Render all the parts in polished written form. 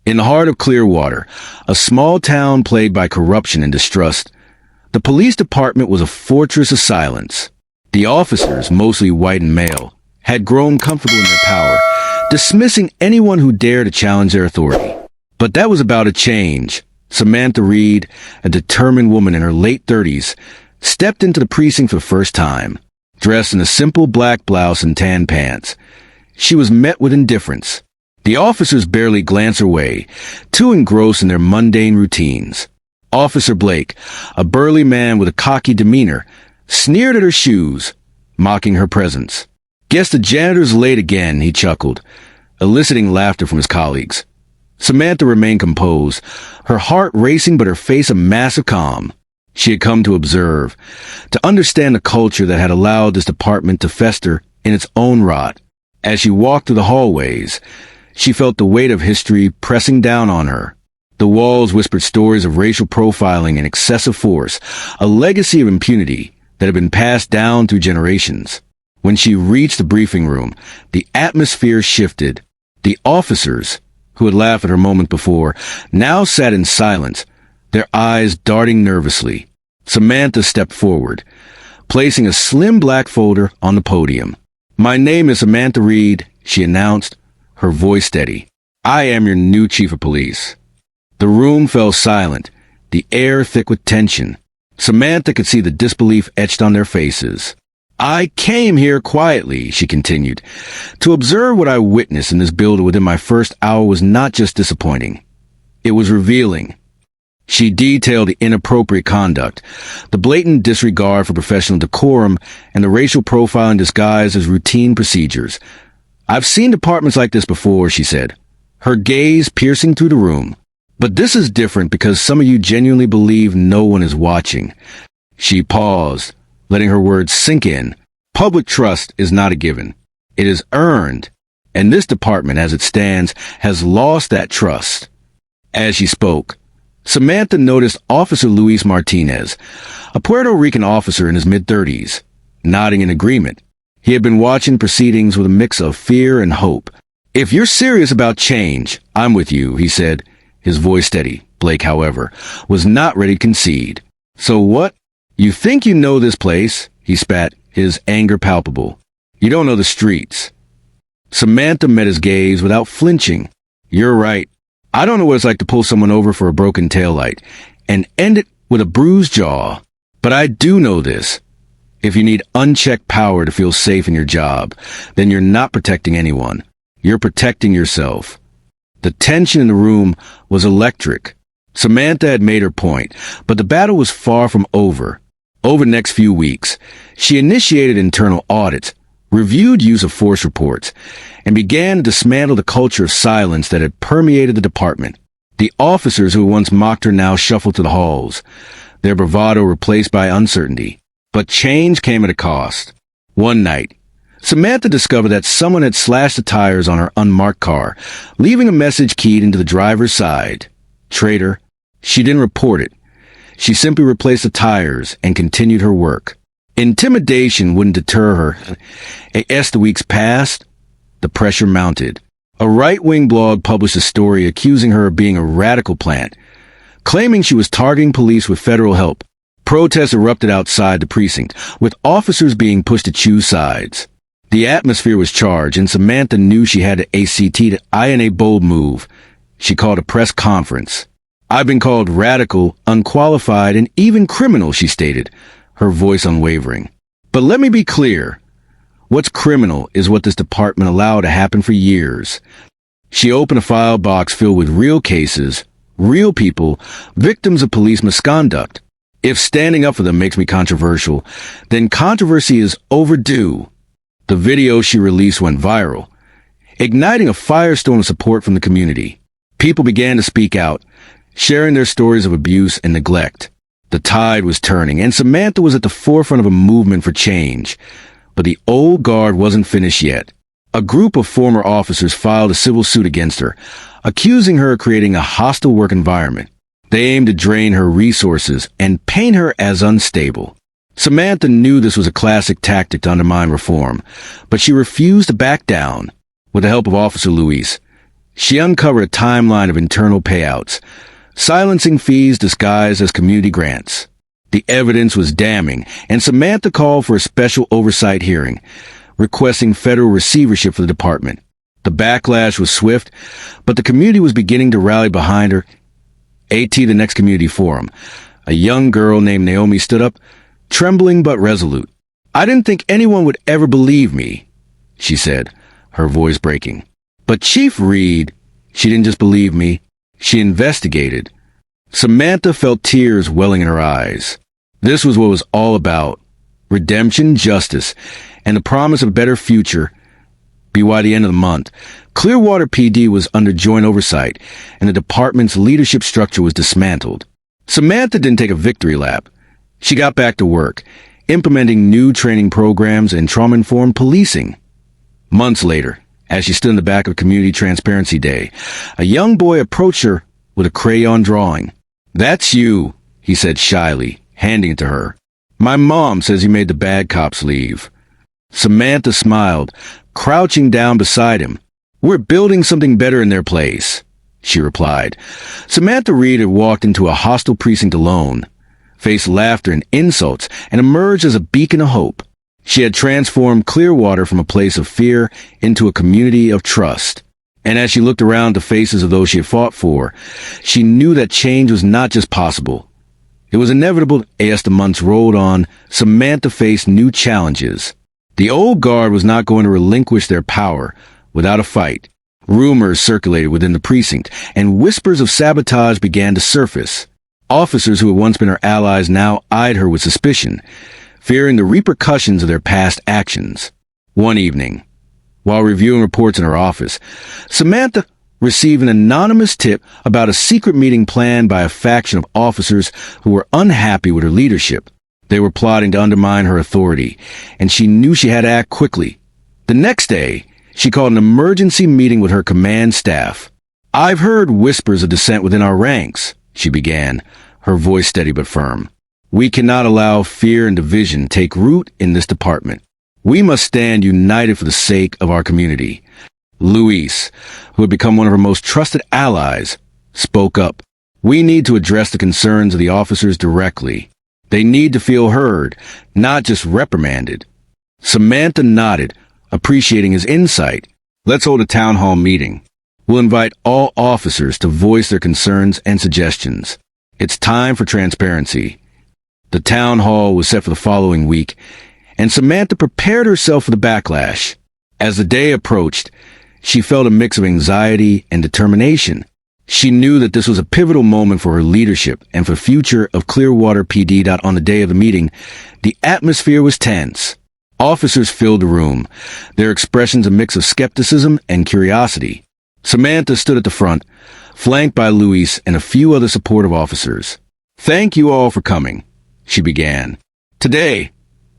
In the heart of Clearwater, a small town plagued by corruption and distrust, the police department was a fortress of silence. The officers, mostly white and male, had grown comfortable in their power, dismissing anyone who dared to challenge their authority. But that was about to change. Samantha Reed, a determined woman in her late 30s, stepped into the precinct for the first time, dressed in a simple black blouse and tan pants. She was met with indifference. The officers barely glanced her way, too engrossed in their mundane routines. Officer Blake, a burly man with a cocky demeanor, sneered at her shoes, mocking her presence. "Guess the janitor's late again," he chuckled, eliciting laughter from his colleagues. Samantha remained composed, her heart racing but her face a massive calm. She had come to observe, to understand the culture that had allowed this department to fester in its own rot. As she walked through the hallways, she felt the weight of history pressing down on her. The walls whispered stories of racial profiling and excessive force, a legacy of impunity that had been passed down through generations. When she reached the briefing room, the atmosphere shifted. The officers, who had laughed at her moment before, now sat in silence, their eyes darting nervously. Samantha stepped forward, placing a slim black folder on the podium. "My name is Samantha Reed," she announced, her voice steady. "I am your new chief of police." The room fell silent, the air thick with tension. Samantha could see the disbelief etched on their faces. "I came here quietly," she continued. "To observe what I witnessed in this building within my first hour was not just disappointing. It was revealing." She detailed the inappropriate conduct, the blatant disregard for professional decorum, and the racial profiling disguised as routine procedures. "I've seen departments like this before," she said, her gaze piercing through the room. "But this is different because some of you genuinely believe no one is watching." She paused, letting her words sink in. Public trust is not a given. It is earned, and this department, as it stands, has lost that trust. As she spoke, Samantha noticed Officer Luis Martinez, a Puerto Rican officer in his mid-30s, nodding in agreement. He had been watching proceedings with a mix of fear and hope. "If you're serious about change, I'm with you," he said, his voice steady. Blake, however, was not ready to concede. "So what? You think you know this place?" he spat, his anger palpable. "You don't know the streets." Samantha met his gaze without flinching. "You're right. I don't know what it's like to pull someone over for a broken taillight and end it with a bruised jaw. But I do know this. If you need unchecked power to feel safe in your job, then you're not protecting anyone. You're protecting yourself." The tension in the room was electric. Samantha had made her point, but the battle was far from over. Over the next few weeks, she initiated internal audits, reviewed use of force reports, and began to dismantle the culture of silence that had permeated the department. The officers who once mocked her now shuffled to the halls, their bravado replaced by uncertainty. But change came at a cost. One night, Samantha discovered that someone had slashed the tires on her unmarked car, leaving a message keyed into the driver's side. Traitor. She didn't report it. She simply replaced the tires and continued her work. Intimidation wouldn't deter her. As the weeks passed, the pressure mounted. A right-wing blog published a story accusing her of being a radical plant, claiming she was targeting police with federal help. Protests erupted outside the precinct, with officers being pushed to choose sides. The atmosphere was charged, and Samantha knew she had to iron a bold move. She called a press conference. "I've been called radical, unqualified, and even criminal," she stated, her voice unwavering. "But let me be clear. What's criminal is what this department allowed to happen for years." She opened a file box filled with real cases, real people, victims of police misconduct. If standing up for them makes me controversial, then controversy is overdue. The video she released went viral, igniting a firestorm of support from the community. People began to speak out, sharing their stories of abuse and neglect. The tide was turning, and Samantha was at the forefront of a movement for change. But the old guard wasn't finished yet. A group of former officers filed a civil suit against her, accusing her of creating a hostile work environment. They aimed to drain her resources and paint her as unstable. Samantha knew this was a classic tactic to undermine reform, but she refused to back down. With the help of Officer Luis, She uncovered a timeline of internal payouts, silencing fees disguised as community grants. The evidence was damning, and Samantha called for a special oversight hearing, requesting federal receivership for the department. The backlash was swift, but the community was beginning to rally behind her. The next community forum. A young girl named Naomi stood up, trembling but resolute. "I didn't think anyone would ever believe me," she said, her voice breaking. "But Chief Reed, she didn't just believe me, she investigated." Samantha felt tears welling in her eyes. This was what it was all about: redemption, justice, and the promise of a better future. By the end of the month, Clearwater PD was under joint oversight, and the department's leadership structure was dismantled. Samantha didn't take a victory lap. She got back to work, implementing new training programs and trauma-informed policing. Months later, as she stood in the back of Community Transparency Day, a young boy approached her with a crayon drawing. "That's you," he said shyly, handing it to her. "My mom says you made the bad cops leave." Samantha smiled, crouching down beside him. "We're building something better in their place," she replied. Samantha Reed had walked into a hostile precinct alone, faced laughter and insults, and emerged as a beacon of hope. She had transformed Clearwater from a place of fear into a community of trust. And as she looked around the faces of those she had fought for, she knew that change was not just possible. It was inevitable. As the months rolled on, Samantha faced new challenges. The old guard was not going to relinquish their power without a fight. Rumors circulated within the precinct, and whispers of sabotage began to surface. Officers who had once been her allies now eyed her with suspicion, fearing the repercussions of their past actions. One evening, while reviewing reports in her office, Samantha received an anonymous tip about a secret meeting planned by a faction of officers who were unhappy with her leadership. They were plotting to undermine her authority, and she knew she had to act quickly. The next day, she called an emergency meeting with her command staff. "I've heard whispers of dissent within our ranks," she began, her voice steady but firm. "We cannot allow fear and division take root in this department. We must stand united for the sake of our community." Luis, who had become one of her most trusted allies, spoke up. "We need to address the concerns of the officers directly. They need to feel heard, not just reprimanded." Samantha nodded, appreciating his insight. "Let's hold a town hall meeting. We'll invite all officers to voice their concerns and suggestions. It's time for transparency." The town hall was set for the following week, and Samantha prepared herself for the backlash. As the day approached, she felt a mix of anxiety and determination. She knew that this was a pivotal moment for her leadership and for the future of Clearwater PD. On the day of the meeting, the atmosphere was tense. Officers filled the room, their expressions a mix of skepticism and curiosity. Samantha stood at the front, flanked by Luis and a few other supportive officers. "Thank you all for coming," she began. "Today,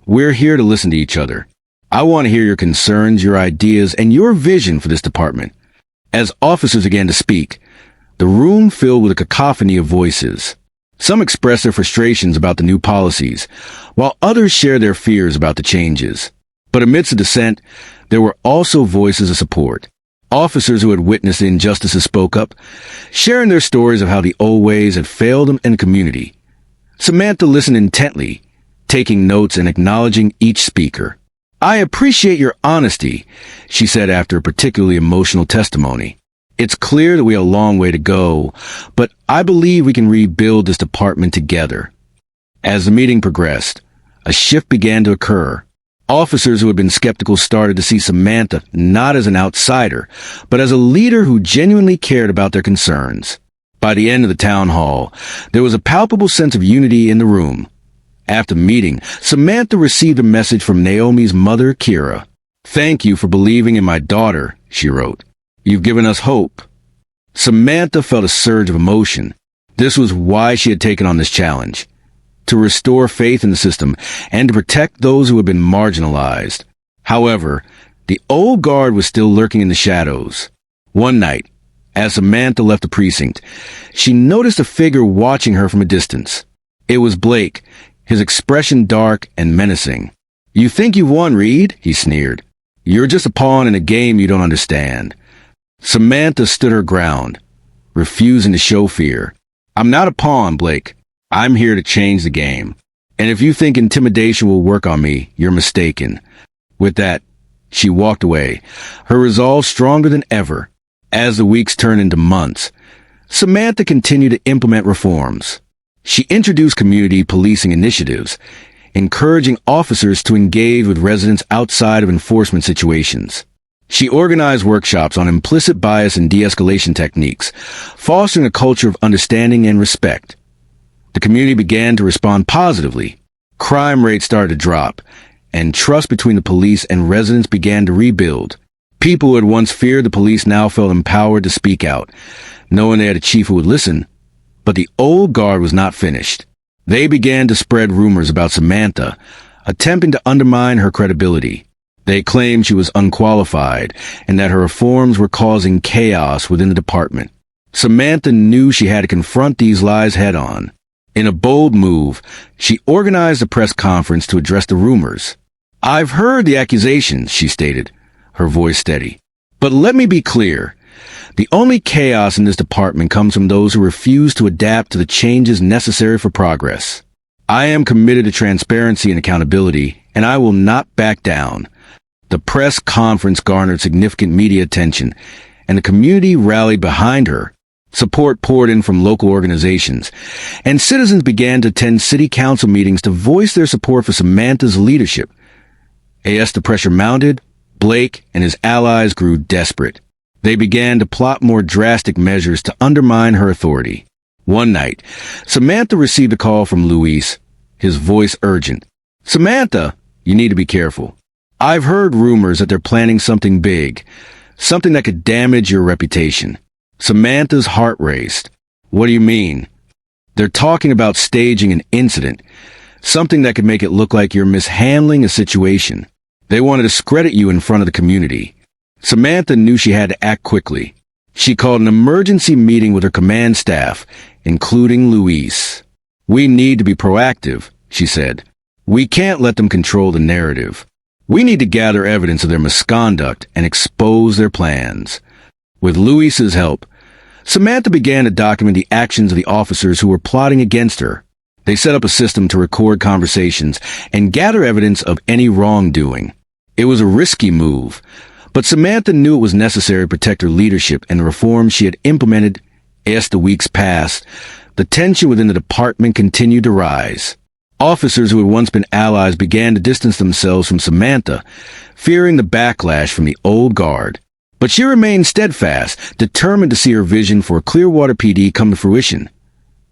we're here to listen to each other. I want to hear your concerns, your ideas, and your vision for this department." As officers began to speak, the room filled with a cacophony of voices. Some expressed their frustrations about the new policies, while others shared their fears about the changes. But amidst the dissent, there were also voices of support. Officers who had witnessed the injustices spoke up, sharing their stories of how the old ways had failed them in the community. Samantha listened intently, taking notes and acknowledging each speaker. "I appreciate your honesty," she said after a particularly emotional testimony. "It's clear that we have a long way to go, but I believe we can rebuild this department together." As the meeting progressed, a shift began to occur. Officers who had been skeptical started to see Samantha not as an outsider, but as a leader who genuinely cared about their concerns. By the end of the town hall, there was a palpable sense of unity in the room. After the meeting, Samantha received a message from Naomi's mother, Kira. "Thank you for believing in my daughter," she wrote. "You've given us hope." Samantha felt a surge of emotion. This was why she had taken on this challenge: to restore faith in the system and to protect those who had been marginalized. However, the old guard was still lurking in the shadows. One night, as Samantha left the precinct, she noticed a figure watching her from a distance. It was Blake, his expression dark and menacing. "You think you've won, Reed?" he sneered. "You're just a pawn in a game you don't understand." Samantha stood her ground, refusing to show fear. "I'm not a pawn, Blake. I'm here to change the game. And if you think intimidation will work on me, you're mistaken." With that, she walked away, her resolve stronger than ever. As the weeks turned into months, Samantha continued to implement reforms. She introduced community policing initiatives, encouraging officers to engage with residents outside of enforcement situations. She organized workshops on implicit bias and de-escalation techniques, fostering a culture of understanding and respect. The community began to respond positively. Crime rates started to drop, and trust between the police and residents began to rebuild. People who had once feared the police now felt empowered to speak out, knowing they had a chief who would listen. But the old guard was not finished. They began to spread rumors about Samantha, attempting to undermine her credibility. They claimed she was unqualified and that her reforms were causing chaos within the department. Samantha knew she had to confront these lies head-on. In a bold move, she organized a press conference to address the rumors. "I've heard the accusations," she stated, her voice steady. "But let me be clear. The only chaos in this department comes from those who refuse to adapt to the changes necessary for progress. I am committed to transparency and accountability, and I will not back down." The press conference garnered significant media attention, and the community rallied behind her. Support poured in from local organizations, and citizens began to attend city council meetings to voice their support for Samantha's leadership. As the pressure mounted, Blake and his allies grew desperate. They began to plot more drastic measures to undermine her authority. One night, Samantha received a call from Luis, his voice urgent. "Samantha, you need to be careful. I've heard rumors that they're planning something big, something that could damage your reputation." Samantha's heart raced. "What do you mean?" "They're talking about staging an incident, something that could make it look like you're mishandling a situation. They want to discredit you in front of the community." Samantha knew she had to act quickly. She called an emergency meeting with her command staff, including Luis. "We need to be proactive," she said. "We can't let them control the narrative. We need to gather evidence of their misconduct and expose their plans." With Luis's help, Samantha began to document the actions of the officers who were plotting against her. They set up a system to record conversations and gather evidence of any wrongdoing. It was a risky move, but Samantha knew it was necessary to protect her leadership and the reforms she had implemented. As the weeks passed, the tension within the department continued to rise. Officers who had once been allies began to distance themselves from Samantha, fearing the backlash from the old guard. But she remained steadfast, determined to see her vision for Clearwater PD come to fruition.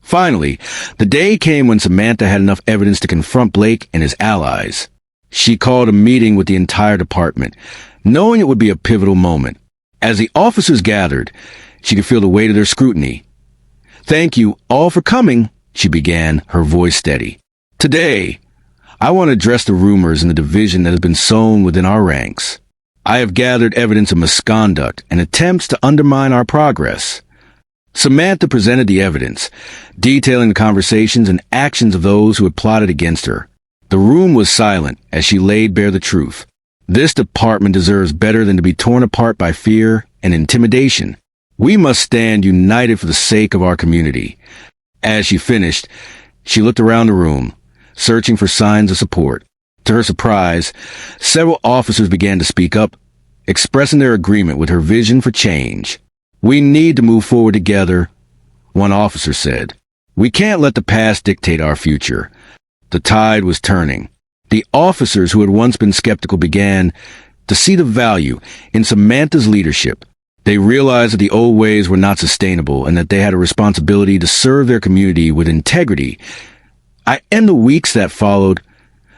Finally, the day came when Samantha had enough evidence to confront Blake and his allies. She called a meeting with the entire department, knowing it would be a pivotal moment. As the officers gathered, she could feel the weight of their scrutiny. "Thank you all for coming," she began, her voice steady. "Today, I want to address the rumors and the division that has been sown within our ranks. I have gathered evidence of misconduct and attempts to undermine our progress." Samantha presented the evidence, detailing the conversations and actions of those who had plotted against her. The room was silent as she laid bare the truth. This department deserves better than to be torn apart by fear and intimidation. We must stand united for the sake of our community. As she finished, she looked around the room, searching for signs of support. To her surprise, several officers began to speak up, expressing their agreement with her vision for change. "We need to move forward together," one officer said. "We can't let the past dictate our future." The tide was turning. The officers who had once been skeptical began to see the value in Samantha's leadership. They realized that the old ways were not sustainable and that they had a responsibility to serve their community with integrity. In the weeks that followed,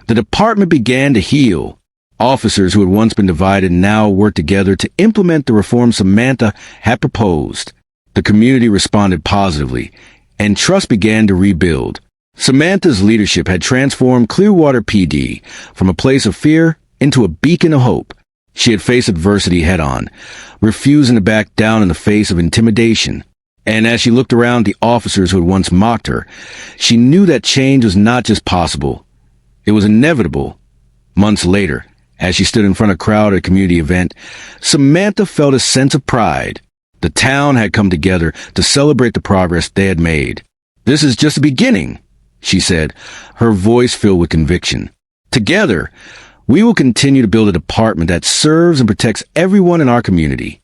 the department began to heal. Officers who had once been divided now worked together to implement the reforms Samantha had proposed. The community responded positively, and trust began to rebuild. Samantha's leadership had transformed Clearwater PD from a place of fear into a beacon of hope. She had faced adversity head-on, refusing to back down in the face of intimidation. And as she looked around the officers who had once mocked her, she knew that change was not just possible, it was inevitable. Months later, As she stood in front of a crowd at a community event, Samantha felt a sense of pride. The town had come together to celebrate the progress they had made. "This is just the beginning," she said, her voice filled with conviction. "Together, we will continue to build a department that serves and protects everyone in our community."